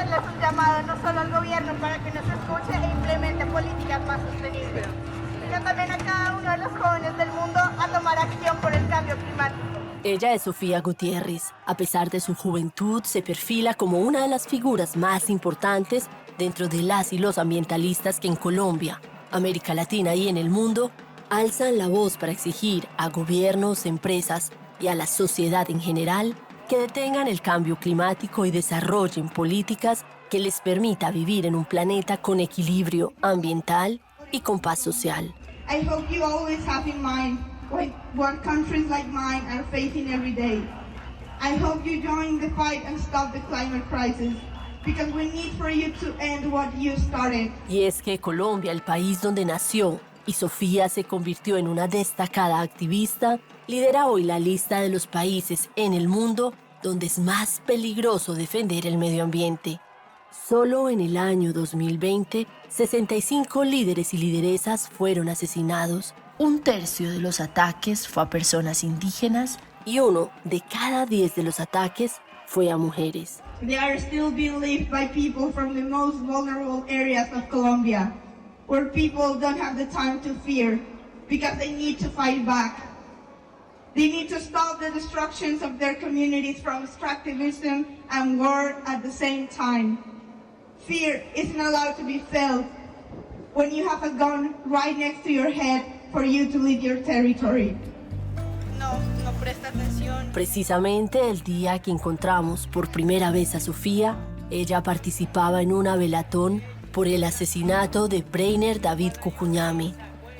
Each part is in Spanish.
hacerles un llamado no solo al gobierno para que nos escuche e implemente políticas más sostenibles, sino también a cada uno de los jóvenes del mundo a tomar acción por el cambio climático. Ella es Sofía Gutiérrez. A pesar de su juventud, se perfila como una de las figuras más importantes dentro de las y los ambientalistas que en Colombia, América Latina y en el mundo alzan la voz para exigir a gobiernos, empresas y a la sociedad en general que detengan el cambio climático y desarrollen políticas que les permita vivir en un planeta con equilibrio ambiental y con paz social. I hope you always have in mind what countries like mine are facing every day. I hope you join the fight and stop the climate crisis, because we need for you to end what you started. Y es que Colombia, el país donde nació, y Sofía se convirtió en una destacada activista, lidera hoy la lista de los países en el mundo donde es más peligroso defender el medio ambiente. Solo en el año 2020, 65 líderes y lideresas fueron asesinados. Un tercio de los ataques fue a personas indígenas y 1 de cada 10 de los ataques fue a mujeres. They are still being lived by people from the most vulnerable areas of Colombia, where people don't have the time to fear, because they need to fight back. They need to stop the destructions of their communities from extractivism and war at the same time. Fear isn't allowed to be felt when you have a gun right next to your head for you to leave your territory. No presta atención. Precisamente el día que encontramos por primera vez a Sofía, ella participaba en una velatón por el asesinato de Breiner David Cucuñami.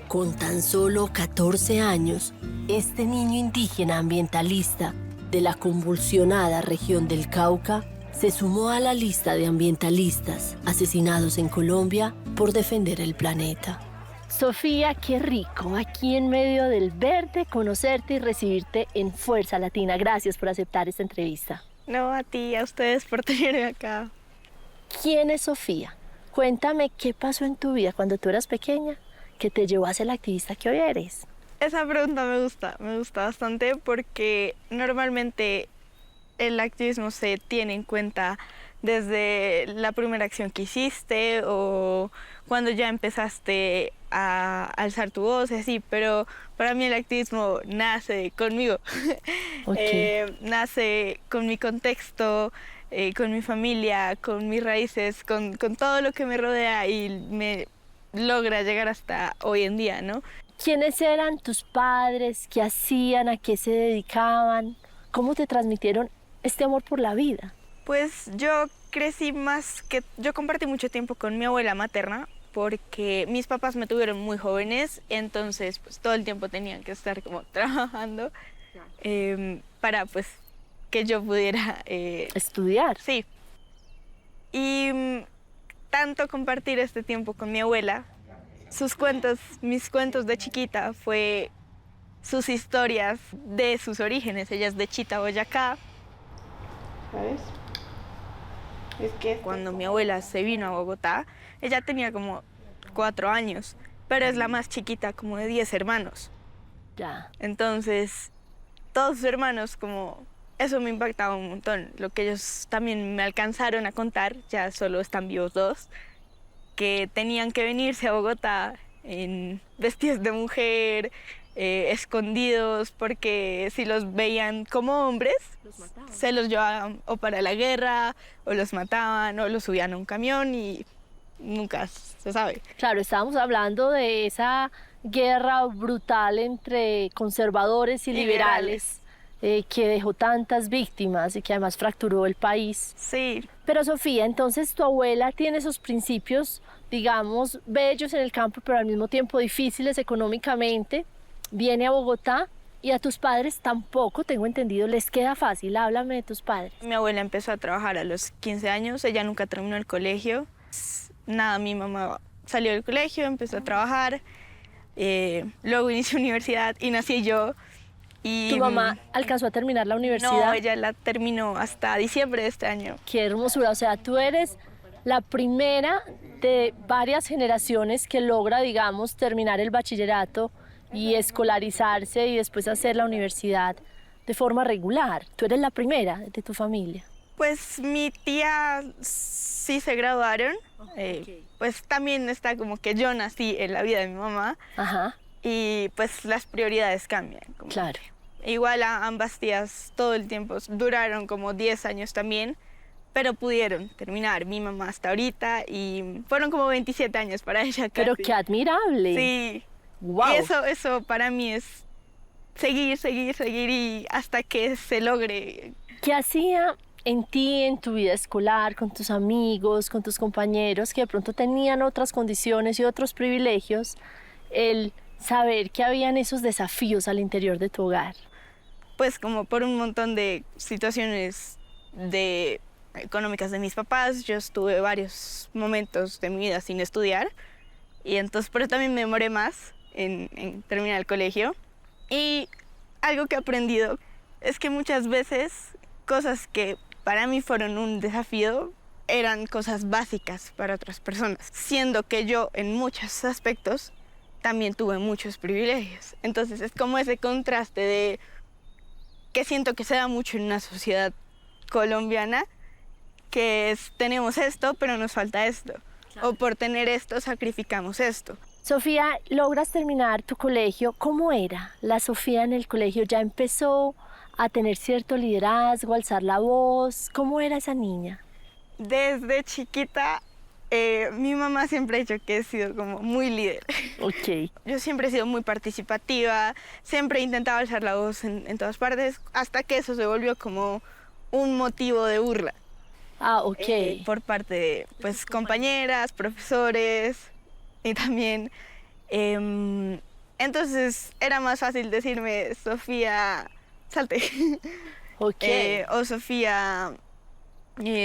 Con tan solo 14 años, este niño indígena ambientalista de la convulsionada región del Cauca se sumó a la lista de ambientalistas asesinados en Colombia por defender el planeta. Sofía, qué rico aquí en medio del verde conocerte y recibirte en Fuerza Latina. Gracias por aceptar esta entrevista. No, a ti, a ustedes por tenerme acá. ¿Quién es Sofía? Cuéntame qué pasó en tu vida cuando tú eras pequeña que te llevó a ser la activista que hoy eres. Esa pregunta me gusta bastante porque normalmente el activismo se tiene en cuenta desde la primera acción que hiciste o cuando ya empezaste a alzar tu voz y así, pero para mí el activismo nace conmigo. Okay. Nace con mi contexto, con mi familia, con mis raíces, con todo lo que me rodea y me logra llegar hasta hoy en día, ¿no? ¿Quiénes eran tus padres? ¿Qué hacían? ¿A qué se dedicaban? ¿Cómo te transmitieron este amor por la vida? Pues yo yo compartí mucho tiempo con mi abuela materna porque mis papás me tuvieron muy jóvenes, entonces pues todo el tiempo tenían que estar como trabajando para pues que yo pudiera estudiar. Sí. Y tanto compartir este tiempo con mi abuela, mis cuentos de chiquita fue sus historias de sus orígenes. Ella es de Chita, Boyacá. ¿Sabes? Es que Cuando mi abuela se vino a Bogotá, ella tenía como 4 años, pero es la más chiquita, como de 10 hermanos. Ya. Entonces, todos sus hermanos, como eso me impactaba un montón. Lo que ellos también me alcanzaron a contar, ya solo están vivos 2, que tenían que venirse a Bogotá en vestidos de mujer, escondidos, porque si los veían como hombres, se los llevaban o para la guerra, o los mataban, o los subían a un camión y nunca se sabe. Claro, estábamos hablando de esa guerra brutal entre conservadores y liberales. Que dejó tantas víctimas y que además fracturó el país. Sí. Pero Sofía, entonces tu abuela tiene esos principios, digamos, bellos en el campo, pero al mismo tiempo difíciles económicamente. Viene a Bogotá y a tus padres tampoco, tengo entendido, les queda fácil. Háblame de tus padres. Mi abuela empezó a trabajar a los 15 años, ella nunca terminó el colegio. Nada, mi mamá salió del colegio, empezó a trabajar, luego inició universidad y nací yo. Y ¿Tu mamá alcanzó a terminar la universidad? No, ella la terminó hasta diciembre de este año. Qué hermosura, o sea, tú eres la primera de varias generaciones que logra, digamos, terminar el bachillerato y escolarizarse y después hacer la universidad de forma regular. Tú eres la primera de tu familia. Pues mi tía sí se graduaron, pues también está como que yo nací en la vida de mi mamá Ajá, y pues las prioridades cambian. claro. Igual a ambas tías todo el tiempo duraron como 10 años también, pero pudieron terminar. Mi mamá hasta ahorita y fueron como 27 años para ella casi. Pero qué admirable. Sí. Wow. Y eso para mí es seguir y hasta que se logre. ¿Qué hacía en ti, en tu vida escolar, con tus amigos, con tus compañeros que de pronto tenían otras condiciones y otros privilegios, el saber que habían esos desafíos al interior de tu hogar? Pues como por un montón de situaciones económicas de mis papás, yo estuve varios momentos de mi vida sin estudiar y entonces por eso también me demoré más en terminar el colegio. Y algo que he aprendido es que muchas veces cosas que para mí fueron un desafío eran cosas básicas para otras personas, siendo que yo en muchos aspectos también tuve muchos privilegios. Entonces es como ese contraste de que siento que se da mucho en una sociedad colombiana, que es, tenemos esto, pero nos falta esto. Claro. O por tener esto, sacrificamos esto. Sofía, logras terminar tu colegio. ¿Cómo era la Sofía en el colegio? ¿Ya empezó a tener cierto liderazgo, a alzar la voz? ¿Cómo era esa niña? Desde chiquita, mi mamá siempre ha dicho que he sido como muy líder. Ok. Yo siempre he sido muy participativa, siempre he intentado alzar la voz en todas partes, hasta que eso se volvió como un motivo de burla. Ah, ok. Por parte de pues, compañeras, profesores y también... entonces era más fácil decirme, Sofía, salte. Ok. O Sofía,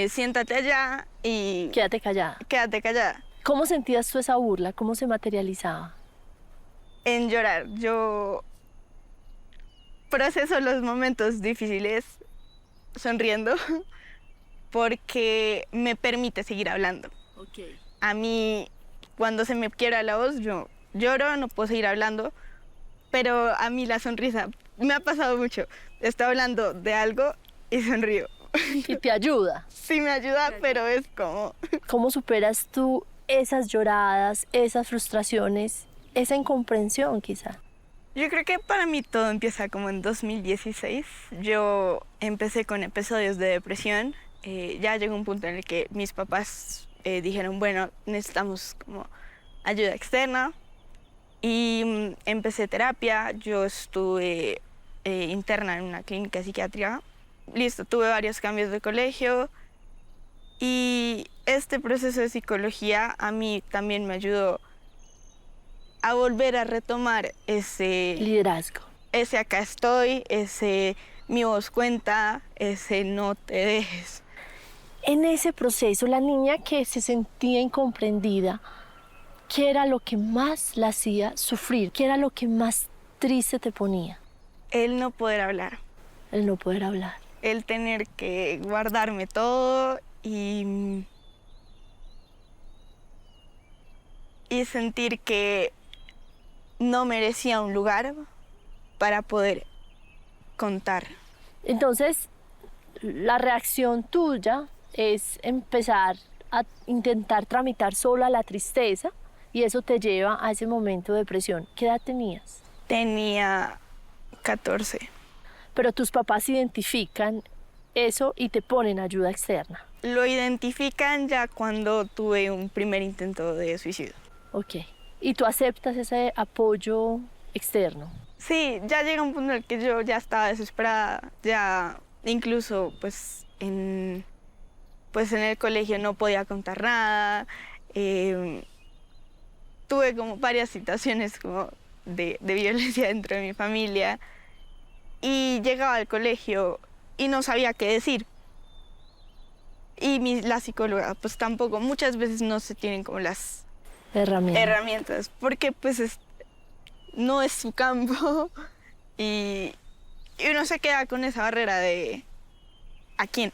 siéntate allá y... Quédate callada. Quédate callada. ¿Cómo sentías tú esa burla? ¿Cómo se materializaba? En llorar. Yo proceso los momentos difíciles sonriendo porque me permite seguir hablando. Okay. A mí, cuando se me quiebra la voz, yo lloro, no puedo seguir hablando, pero a mí la sonrisa me ha pasado mucho. Estoy hablando de algo y sonrío. ¿Y te ayuda? Sí me ayuda, pero es como... ¿Cómo superas tú esas lloradas, esas frustraciones, esa incomprensión quizá? Yo creo que para mí todo empieza como en 2016. Yo empecé con episodios de depresión. Ya llegó un punto en el que mis papás dijeron, bueno, necesitamos como ayuda externa. Y empecé terapia. Yo estuve interna en una clínica psiquiátrica. Listo, tuve varios cambios de colegio. Y este proceso de psicología a mí también me ayudó a volver a retomar ese liderazgo. Ese acá estoy, ese mi voz cuenta, ese no te dejes. En ese proceso, la niña que se sentía incomprendida, ¿qué era lo que más la hacía sufrir? ¿Qué era lo que más triste te ponía? El no poder hablar. El no poder hablar. El tener que guardarme todo y sentir que no merecía un lugar para poder contar. Entonces, la reacción tuya es empezar a intentar tramitar sola la tristeza y eso te lleva a ese momento de depresión. ¿Qué edad tenías? Tenía 14. Pero tus papás identifican eso y te ponen ayuda externa. Lo identifican ya cuando tuve un primer intento de suicidio. Ok. ¿Y tú aceptas ese apoyo externo? Sí, ya llega un punto en el que yo ya estaba desesperada, ya incluso pues en el colegio no podía contar nada, tuve como varias situaciones como de violencia dentro de mi familia y llegaba al colegio y no sabía qué decir. Y la psicóloga pues tampoco, muchas veces no se tienen como las herramientas porque pues no es su campo y uno se queda con esa barrera de ¿a quién?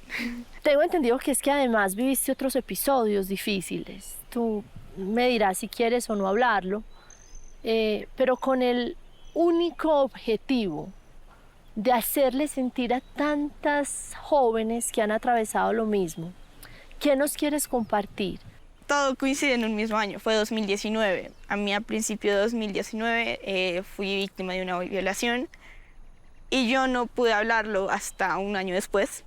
Tengo entendido que es que además viviste otros episodios difíciles. Tú me dirás si quieres o no hablarlo, pero con el único objetivo de hacerle sentir a tantas jóvenes que han atravesado lo mismo? ¿Qué nos quieres compartir? Todo coincide en un mismo año, fue 2019. A mí a principio de 2019 fui víctima de una violación y yo no pude hablarlo hasta un año después.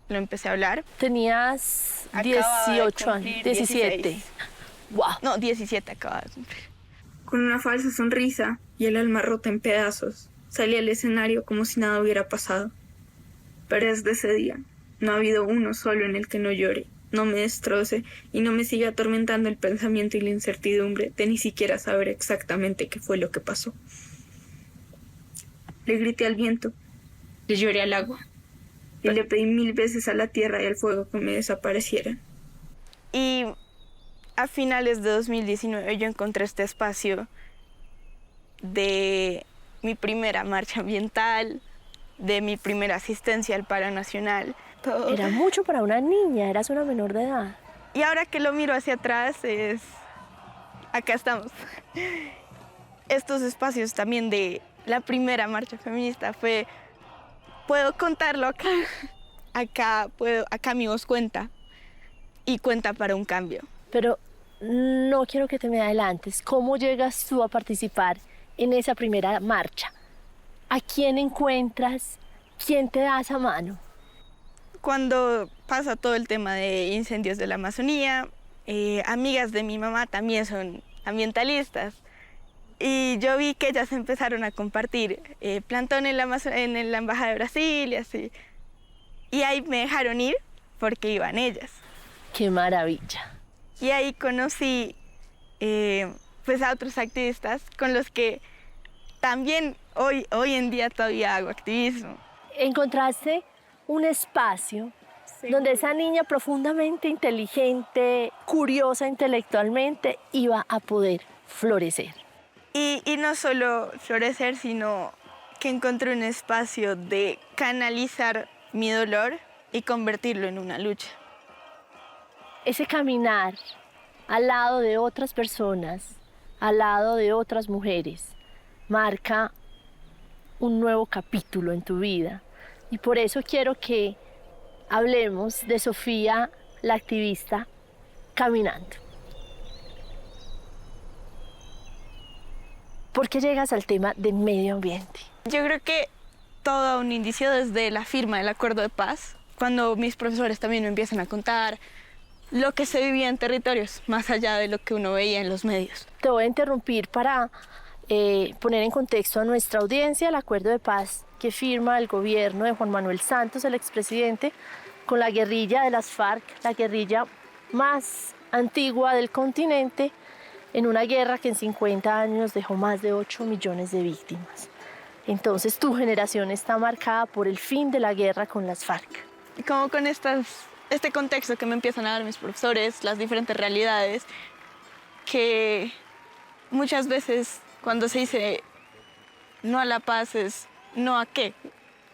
Lo empecé a hablar. Tenías Acababa de 18 años, cumplir 17. 16. ¡Wow! No, 17 acababa de cumplir. Con una falsa sonrisa y el alma rota en pedazos, salí al escenario como si nada hubiera pasado. Pero desde ese día no ha habido uno solo en el que no llore, no me destroce y no me siga atormentando el pensamiento y la incertidumbre de ni siquiera saber exactamente qué fue lo que pasó. Le grité al viento, le lloré al agua y le pedí 1000 veces a la tierra y al fuego que me desaparecieran. Y a finales de 2019 yo encontré este espacio de mi primera marcha ambiental, de mi primera asistencia al paro nacional. Todo. Era mucho para una niña, eras una menor de edad. Y ahora que lo miro hacia atrás, acá estamos. Estos espacios también de la primera marcha feminista puedo contarlo acá. Acá mi voz cuenta y cuenta para un cambio. Pero no quiero que te me adelantes. ¿Cómo llegas tú a participar en esa primera marcha? ¿A quién encuentras? ¿Quién te da esa mano? Cuando pasa todo el tema de incendios de la Amazonía, amigas de mi mamá también son ambientalistas. Y yo vi que ellas empezaron a compartir plantón en la Embajada de Brasil y así. Y ahí me dejaron ir porque iban ellas. ¡Qué maravilla! Y ahí conocí pues a otros activistas con los que también hoy en día todavía hago activismo. Encontraste un espacio donde esa niña profundamente inteligente, curiosa intelectualmente, iba a poder florecer. Y no solo florecer, sino que encontré un espacio de canalizar mi dolor y convertirlo en una lucha. Ese caminar al lado de otras personas, al lado de otras mujeres, marca un nuevo capítulo en tu vida. Y por eso quiero que hablemos de Sofía, la activista, caminando. ¿Por qué llegas al tema de medio ambiente? Yo creo que todo un indicio desde la firma del Acuerdo de Paz, cuando mis profesores también me empiezan a contar lo que se vivía en territorios, más allá de lo que uno veía en los medios. Te voy a interrumpir para poner en contexto a nuestra audiencia el Acuerdo de Paz que firma el gobierno de Juan Manuel Santos, el expresidente, con la guerrilla de las FARC, la guerrilla más antigua del continente, en una guerra que en 50 años dejó más de 8 millones de víctimas. Entonces tu generación está marcada por el fin de la guerra con las FARC. Y como con este contexto que me empiezan a dar mis profesores, las diferentes realidades, que muchas veces cuando se dice no a la paz es no a qué,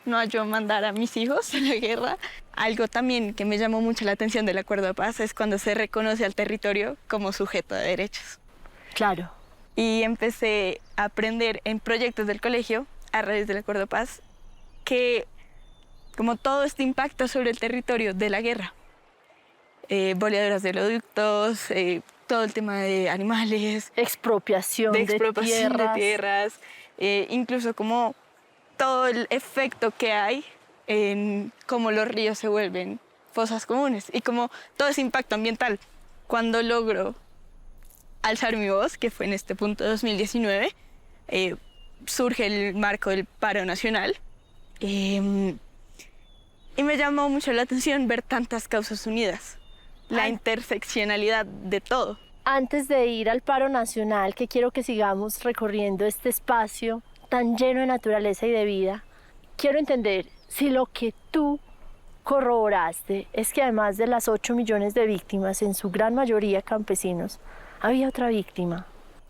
no a yo mandar a mis hijos a la guerra. Algo también que me llamó mucho la atención del Acuerdo de Paz es cuando se reconoce al territorio como sujeto de derechos. Claro. Y empecé a aprender en proyectos del colegio, a raíz del Acuerdo de Paz, que como todo este impacto sobre el territorio de la guerra, boleaduras de oleoductos, todo el tema de animales, expropiación de tierras, incluso como todo el efecto que hay en cómo los ríos se vuelven fosas comunes y como todo ese impacto ambiental. Cuando logro alzar mi voz, que fue en este punto de 2019, surge el marco del paro nacional y me llamó mucho la atención ver tantas causas unidas, la interseccionalidad de todo. Antes de ir al paro nacional, que quiero que sigamos recorriendo este espacio tan lleno de naturaleza y de vida, quiero entender si lo que tú corroboraste es que además de las 8 millones de víctimas, en su gran mayoría campesinos, había otra víctima.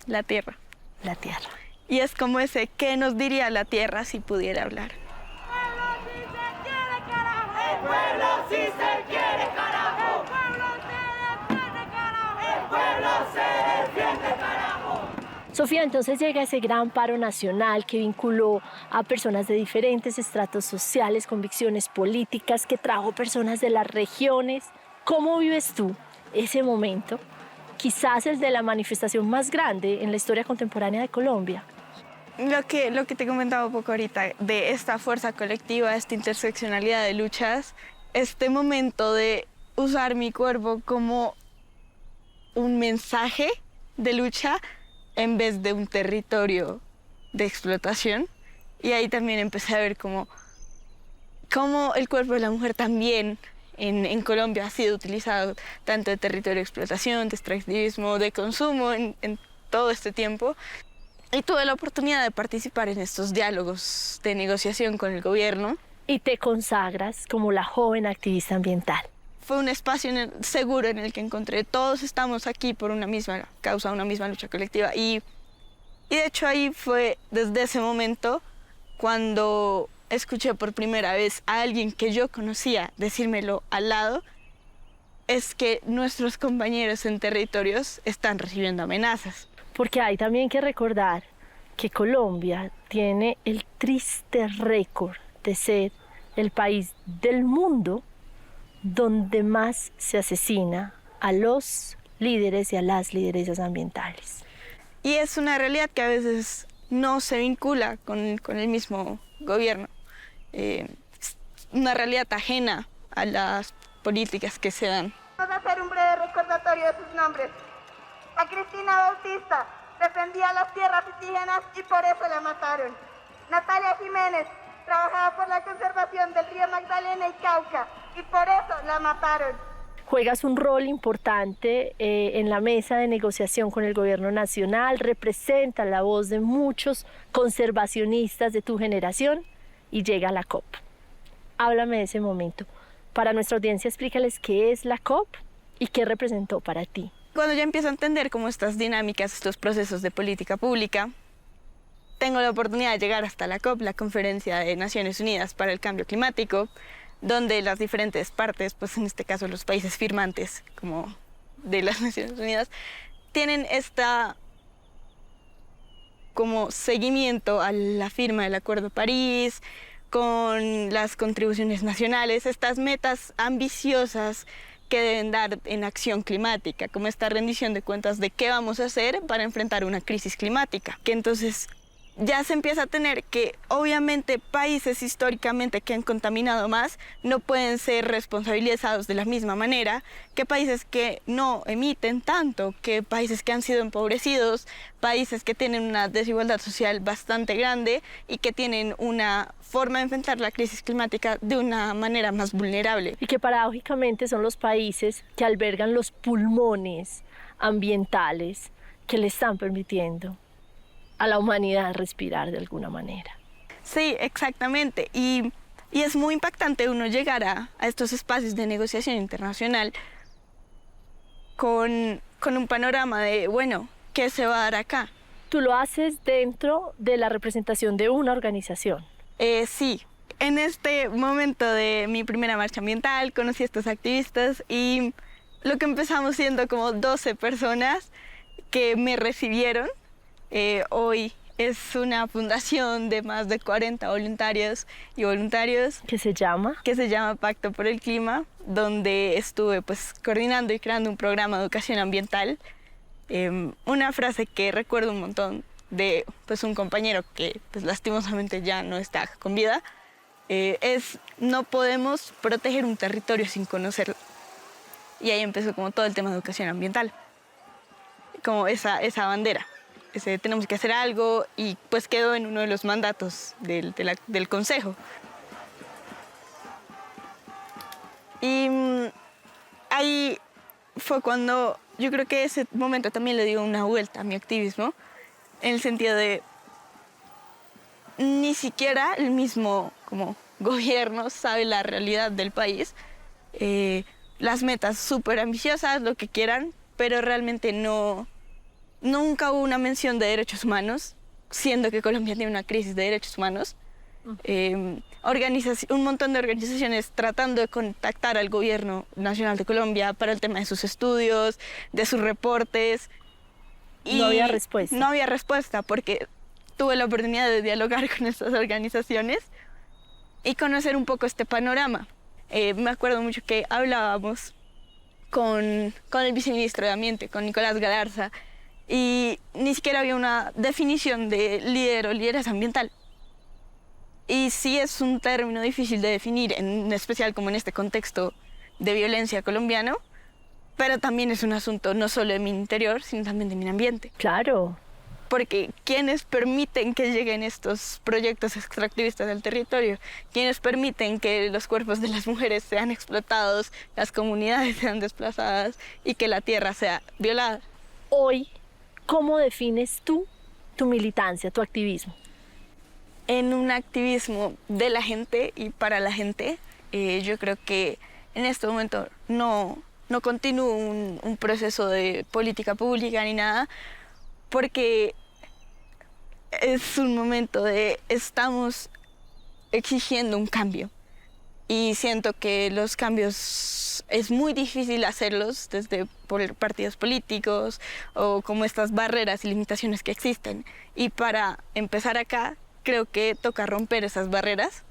La tierra. La tierra. Y es como ese, ¿qué nos diría la tierra si pudiera hablar? El pueblo sí se quiere, carajo. El pueblo se defiende, carajo. El pueblo se defiende, carajo. Sofía, entonces llega ese gran paro nacional que vinculó a personas de diferentes estratos sociales, convicciones políticas, que trajo personas de las regiones. ¿Cómo vives tú ese momento? Quizás el de la manifestación más grande en la historia contemporánea de Colombia. Lo que te comentaba un poco ahorita, de esta fuerza colectiva, esta interseccionalidad de luchas, este momento de usar mi cuerpo como un mensaje de lucha en vez de un territorio de explotación. Y ahí también empecé a ver cómo el cuerpo de la mujer también en Colombia ha sido utilizado tanto de territorio de explotación, de extractivismo, de consumo en todo este tiempo. Y tuve la oportunidad de participar en estos diálogos de negociación con el gobierno. Y te consagras como la joven activista ambiental. Fue un espacio seguro en el que encontré todos estamos aquí por una misma causa, una misma lucha colectiva. Y de hecho ahí fue desde ese momento cuando escuché por primera vez a alguien que yo conocía decírmelo al lado, es que nuestros compañeros en territorios están recibiendo amenazas. Porque hay también que recordar que Colombia tiene el triste récord de ser el país del mundo donde más se asesina a los líderes y a las lideresas ambientales. Y es una realidad que a veces no se vincula con el mismo gobierno. Una realidad ajena a las políticas que se dan. Vamos a hacer un breve recordatorio de sus nombres. A Cristina Bautista, defendía las tierras indígenas y por eso la mataron. Natalia Jiménez, trabajaba por la conservación del río Magdalena y Cauca y por eso la mataron. Juegas un rol importante en la mesa de negociación con el gobierno nacional, representas la voz de muchos conservacionistas de tu generación y llega la COP. Háblame de ese momento. Para nuestra audiencia, explícales qué es la COP y qué representó para ti. Cuando ya empiezo a entender cómo estas dinámicas, estos procesos de política pública, tengo la oportunidad de llegar hasta la COP, la Conferencia de Naciones Unidas para el Cambio Climático, donde las diferentes partes, pues en este caso los países firmantes como de las Naciones Unidas, tienen como seguimiento a la firma del Acuerdo de París, con las contribuciones nacionales, estas metas ambiciosas que deben dar en acción climática, como esta rendición de cuentas de qué vamos a hacer para enfrentar una crisis climática, que entonces ya se empieza a tener que obviamente países históricamente que han contaminado más no pueden ser responsabilizados de la misma manera que países que no emiten tanto, que países que han sido empobrecidos, países que tienen una desigualdad social bastante grande y que tienen una forma de enfrentar la crisis climática de una manera más vulnerable. Y que paradójicamente son los países que albergan los pulmones ambientales que le están permitiendo a la humanidad respirar de alguna manera. Sí, exactamente. Y es muy impactante uno llegar a estos espacios de negociación internacional con un panorama de, bueno, ¿qué se va a dar acá? Tú lo haces dentro de la representación de una organización. Sí. En este momento de mi primera marcha ambiental conocí a estos activistas y lo que empezamos siendo como 12 personas que me recibieron. Hoy es una fundación de más de 40 voluntarios y voluntarios. ¿Qué se llama? Que se llama Pacto por el Clima, donde estuve pues coordinando y creando un programa de educación ambiental. Una frase que recuerdo un montón de pues un compañero que pues lastimosamente ya no está con vida, es no podemos proteger un territorio sin conocerlo. Y ahí empezó como todo el tema de educación ambiental, como esa bandera. Tenemos que hacer algo y pues quedó en uno de los mandatos del Consejo. Y ahí fue cuando yo creo que ese momento también le dio una vuelta a mi activismo, en el sentido de ni siquiera el mismo como gobierno sabe la realidad del país, las metas súper ambiciosas, lo que quieran, pero realmente nunca hubo una mención de derechos humanos, siendo que Colombia tiene una crisis de derechos humanos. Un montón de organizaciones tratando de contactar al gobierno nacional de Colombia para el tema de sus estudios, de sus reportes. Y no había respuesta. No había respuesta porque tuve la oportunidad de dialogar con estas organizaciones y conocer un poco este panorama. Me acuerdo mucho que hablábamos con el viceministro de Ambiente, con Nicolás Galarza, y ni siquiera había una definición de líder o lideresa ambiental. Y sí es un término difícil de definir, en especial como en este contexto de violencia colombiano, pero también es un asunto no solo de mi interior, sino también de mi ambiente. Claro. Porque quienes permiten que lleguen estos proyectos extractivistas al territorio, quienes permiten que los cuerpos de las mujeres sean explotados, las comunidades sean desplazadas y que la tierra sea violada. Hoy, ¿cómo defines tú tu militancia, tu activismo? En un activismo de la gente y para la gente, yo creo que en este momento no continúo un proceso de política pública ni nada, porque es un momento de estamos exigiendo un cambio y siento que los cambios es muy difícil hacerlos desde por partidos políticos o como estas barreras y limitaciones que existen, y para empezar acá creo que toca romper esas barreras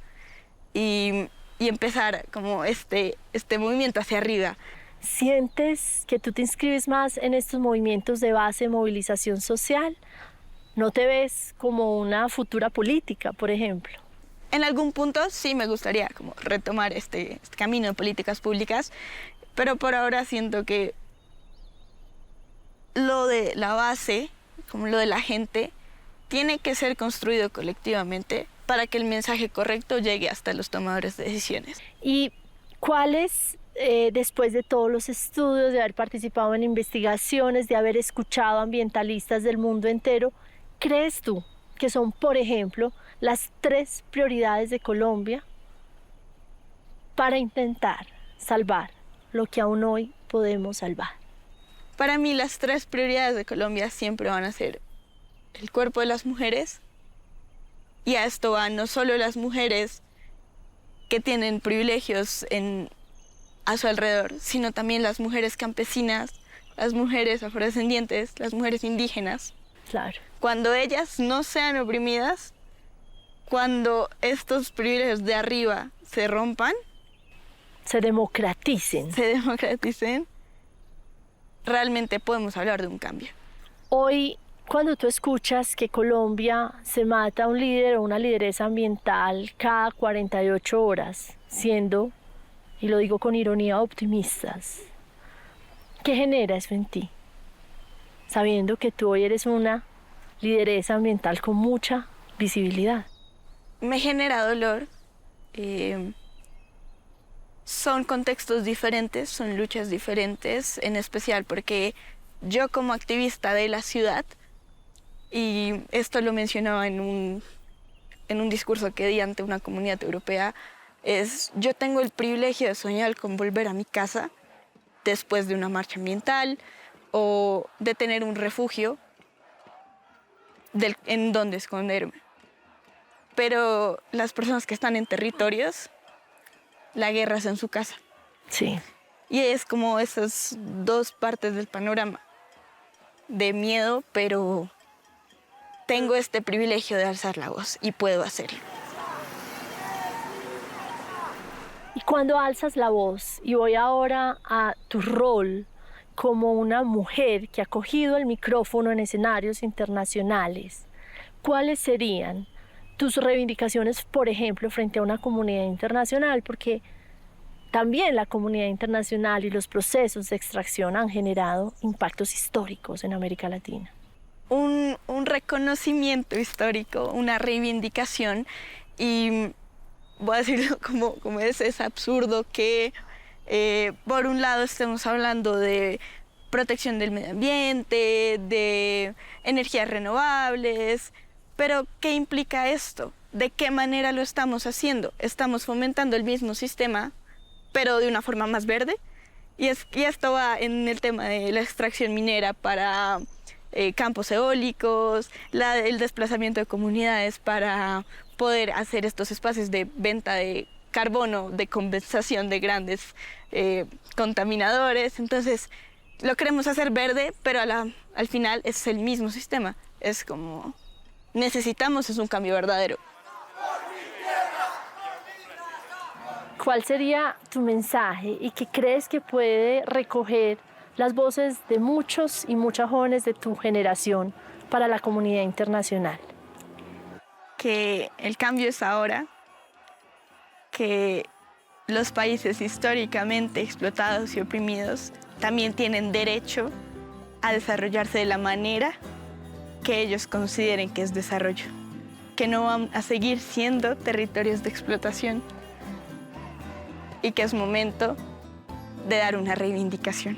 y empezar como este movimiento hacia arriba. ¿Sientes que tú te inscribes más en estos movimientos de base, movilización social? ¿No te ves como una futura política, por ejemplo? En algún punto sí me gustaría como retomar este camino de políticas públicas, pero por ahora siento que lo de la base, como lo de la gente, tiene que ser construido colectivamente para que el mensaje correcto llegue hasta los tomadores de decisiones. ¿Y cuáles, después de todos los estudios, de haber participado en investigaciones, de haber escuchado ambientalistas del mundo entero, crees tú que son, por ejemplo, las 3 prioridades de Colombia para intentar salvar lo que aún hoy podemos salvar? Para mí las 3 prioridades de Colombia siempre van a ser el cuerpo de las mujeres, y a esto van no solo las mujeres que tienen privilegios a su alrededor, sino también las mujeres campesinas, las mujeres afrodescendientes, las mujeres indígenas. Claro. Cuando ellas no sean oprimidas, cuando estos privilegios de arriba se rompan, se democraticen, realmente podemos hablar de un cambio. Hoy, cuando tú escuchas que Colombia se mata a un líder o una lideresa ambiental cada 48 horas, siendo, y lo digo con ironía, optimistas, ¿qué genera eso en ti? Sabiendo que tú hoy eres una lideresa ambiental con mucha visibilidad. Me genera dolor. Son contextos diferentes, son luchas diferentes, en especial porque yo como activista de la ciudad, y esto lo mencionaba en un discurso que di ante una comunidad europea, yo tengo el privilegio de soñar con volver a mi casa después de una marcha ambiental o de tener un refugio en donde esconderme. Pero las personas que están en territorios, la guerra es en su casa. Sí. Y es como esas 2 partes del panorama de miedo, pero tengo este privilegio de alzar la voz y puedo hacerlo. Y cuando alzas la voz, y voy ahora a tu rol como una mujer que ha cogido el micrófono en escenarios internacionales, ¿cuáles serían tus reivindicaciones, por ejemplo, frente a una comunidad internacional? Porque también la comunidad internacional y los procesos de extracción han generado impactos históricos en América Latina. Un reconocimiento histórico, una reivindicación, y voy a decirlo como es absurdo que por un lado estemos hablando de protección del medio ambiente, de energías renovables, pero ¿qué implica esto? ¿De qué manera lo estamos haciendo? ¿Estamos fomentando el mismo sistema, pero de una forma más verde? Y esto va en el tema de la extracción minera para campos eólicos, el desplazamiento de comunidades para poder hacer estos espacios de venta de carbono, de compensación de grandes contaminadores. Entonces, lo queremos hacer verde, pero al final es el mismo sistema. Es como, necesitamos es un cambio verdadero. ¿Cuál sería tu mensaje y qué crees que puede recoger las voces de muchos y muchas jóvenes de tu generación para la comunidad internacional? Que el cambio es ahora, que los países históricamente explotados y oprimidos también tienen derecho a desarrollarse de la manera que ellos consideren que es desarrollo, que no van a seguir siendo territorios de explotación y que es momento de dar una reivindicación.